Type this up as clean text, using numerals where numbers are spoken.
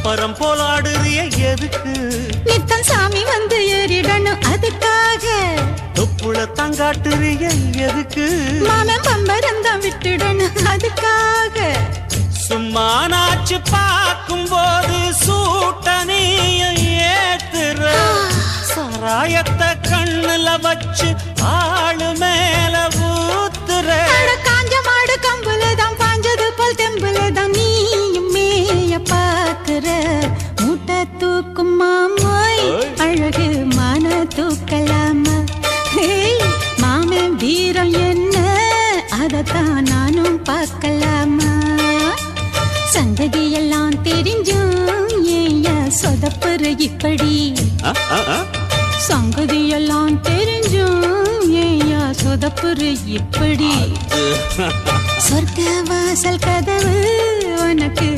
பரம் போலாடுறிய எதுக்கு நித்தம் சாமி வந்து ஏறிடணும் அதுக்காக தொப்புள தங்காட்டுறிய எதுக்கு மாமன் பம்பரந்தான் விட்டுடணும் அதுக்காக சும்மா நாச்சு பார்க்கும் போது சூட்டனைய ஏத்துற சாராயத்தை கண்ணுல வச்சு ஆளு மேல ஊத்துற காஞ்ச மாடு கம்புலதான் பாஞ்சது போல் தெம்புலதான் நீயும் மேய பாக்குற மூட்டை தூக்கும் மாமாய் அழகு மான தூக்கலாமா மாமன் வீரம் என்ன அதத்தான் நானும் பார்க்கலாமா சங்கதி எல்லாம் தெரிஞ்சும் ஏயா சொதப்புற இப்படி சங்கதி எல்லாம் தெரிஞ்சும் ஏயா சொதப்புற இப்படி சொர்க்க வாசல் கதவு உனக்கு